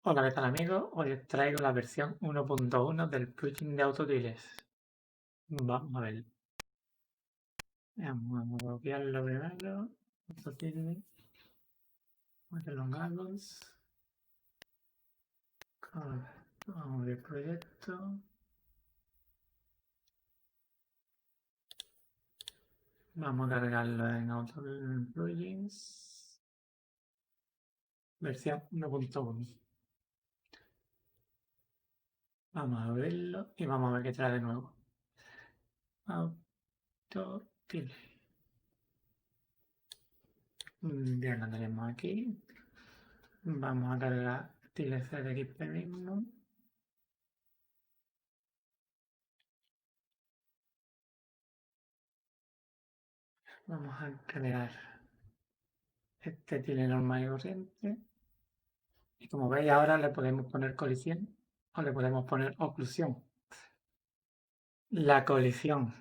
Hola, ¿qué tal amigos? Hoy os traigo la versión 1.1 del plugin de Autotiles. Vamos a ver. Vamos a copiarlo primero. Autotiles. Elongados. Vamos a abrir proyecto. Vamos a cargarlo en Autoplugins. Versión 1.1. Vamos a abrirlo y vamos a ver qué trae de nuevo. Autotiles. Bien, lo tenemos aquí. Vamos a cargar tiles CDXP mismo. Vamos a crear este tile normal y corriente. Y como veis ahora le podemos poner colisión o le podemos poner oclusión. La colisión.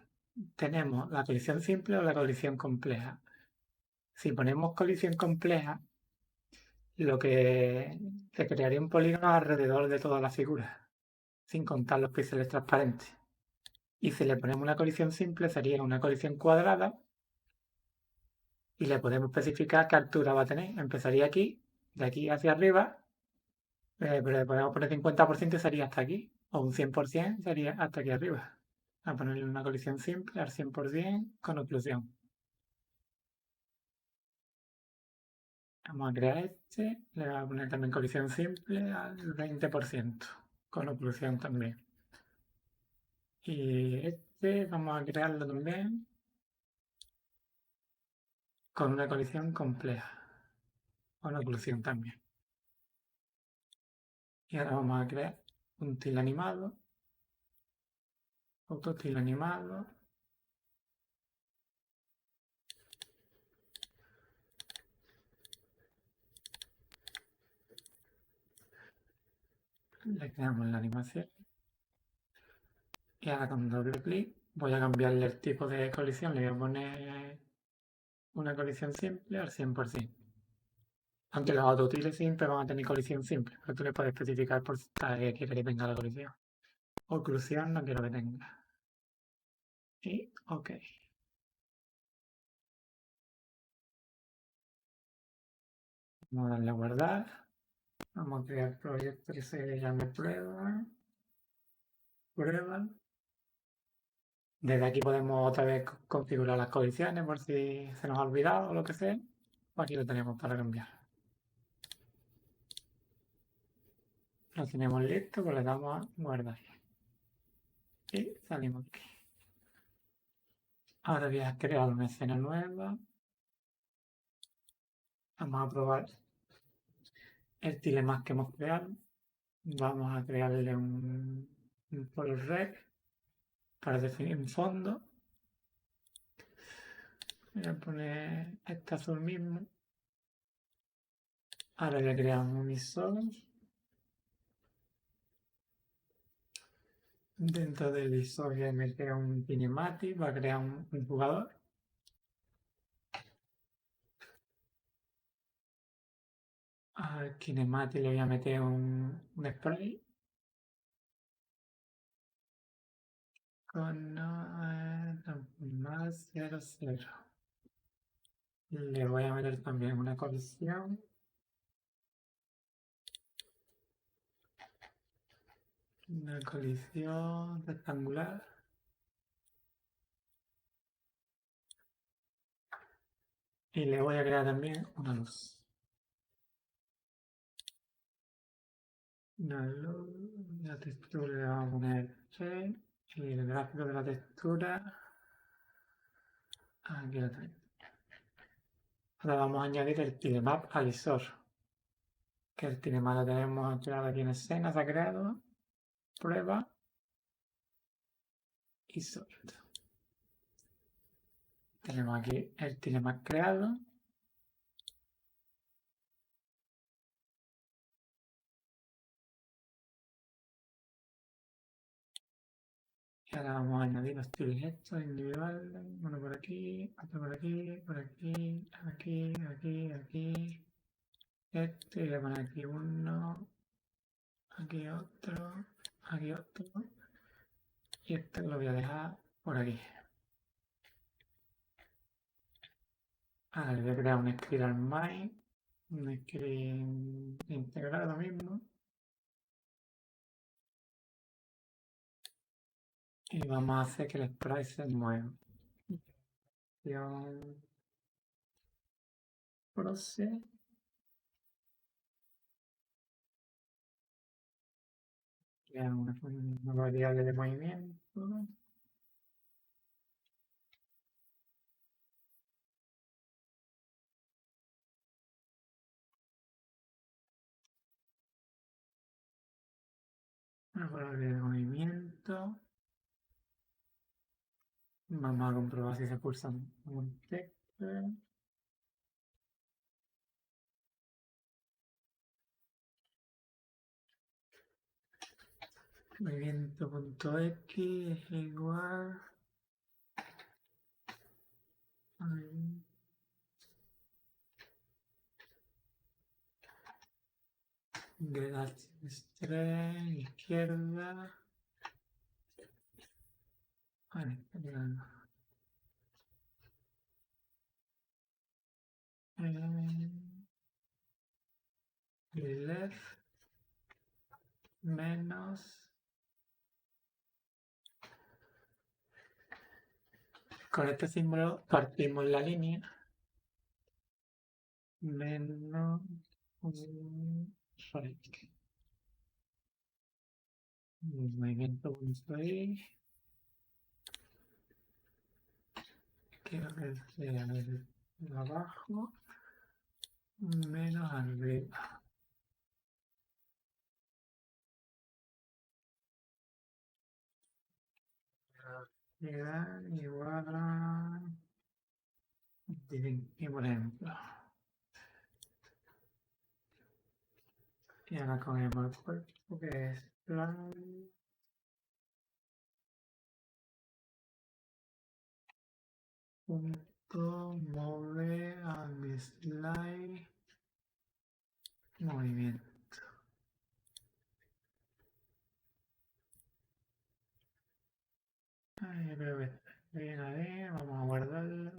Tenemos la colisión simple o la colisión compleja. Si ponemos colisión compleja, lo que se crearía un polígono alrededor de toda la figura, sin contar los píxeles transparentes. Y si le ponemos una colisión simple, sería una colisión cuadrada y le podemos especificar qué altura va a tener. Empezaría aquí, de aquí hacia arriba, pero le podemos poner 50% y sería hasta aquí, o un 100% sería hasta aquí arriba. A ponerle una colisión simple al 100% con oclusión. Vamos a crear este, le voy a poner también colisión simple al 20%, con oclusión también. Y este vamos a crearlo también con una colisión compleja, con oclusión también. Y ahora vamos a crear un til animado, otro til animado. Le creamos la animación. Y ahora con doble clic voy a cambiarle el tipo de colisión. Le voy a poner una colisión simple al 100%. Aunque los autotiles siempre van a tener colisión simple, pero tú le puedes especificar por qué quieres que tenga la colisión. Oclusión no quiero que tenga. Y OK. Vamos a darle a guardar. Vamos a crear el proyecto que se llame prueba. Prueba. Desde aquí podemos otra vez configurar las colisiones por si se nos ha olvidado o lo que sea. Aquí lo tenemos para cambiar. Lo tenemos listo, pues le damos a guardar. Y salimos aquí. Ahora voy a crear una escena nueva. Vamos a probar el tilemap que hemos creado. Vamos a crearle un color red para definir un fondo. Voy a poner este azul mismo. Ahora le creamos un ISO. Dentro del ISO me crea un kinematic, va a crear un jugador. Al kinematic le voy a meter un spray. Con más 00. Le voy a meter también una colisión. Una colisión rectangular. Y le voy a crear también una luz. Una luz. La textura le vamos a poner 3. Y el gráfico de la textura. Aquí lo tenemos. Ahora vamos a añadir el tilemap al ISOR. Que el tilemap lo tenemos creado aquí en escena, se ha creado. Prueba. ISOR. Tenemos aquí el tilemap creado. Y ahora vamos a añadir los tiles estos individuales. Uno por aquí, otro por aquí, por aquí, aquí, aquí, aquí. Este, y voy a poner aquí uno. aquí otro, aquí otro, y este lo voy a dejar por aquí. Ahora le voy a crear un script al main, un script integrado mismo, y vamos a hacer que el sprite se mueva. Process. Una variable de movimiento. Una variable de movimiento. Vamos a comprobar si se pulsa un texto. Movimiento.x es igual a H3, izquierda. Vale, está llegando. Left menos con este símbolo partimos la línea menos movimiento.y quiero que sea el abajo menos arriba. Llegar igual a y por ejemplo. Y ahora cogemos el cuerpo que es plan. Punto move and slide movimiento. Yo creo que está bien ahí, vamos a guardarlo.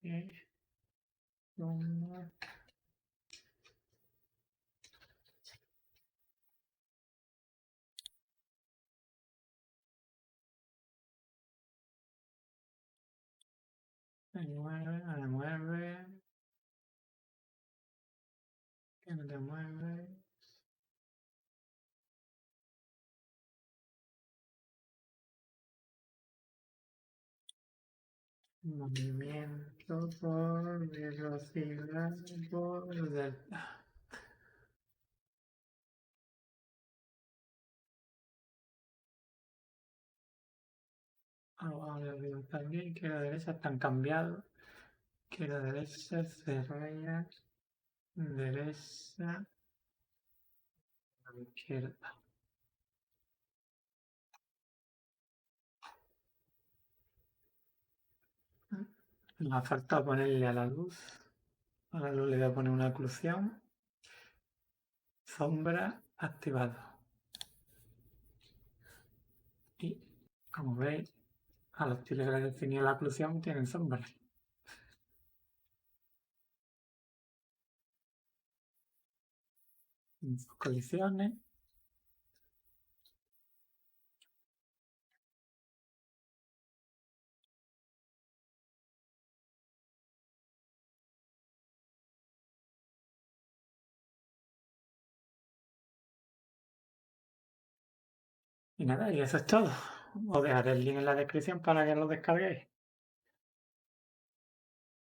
Y me mueve, que no te mueve. Movimiento por velocidad por delta. Ahora veo también que la derecha están cambiados, que la derecha se raya derecha a la izquierda. Me ha faltado ponerle a la luz. A la luz le voy a poner una oclusión. Sombra activado. Y como veis, a los tiles que le he definido la oclusión tienen sombra. En sus colisiones. Y nada, y eso es todo. Os dejaré el link en la descripción para que lo descarguéis.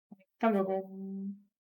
Hasta luego.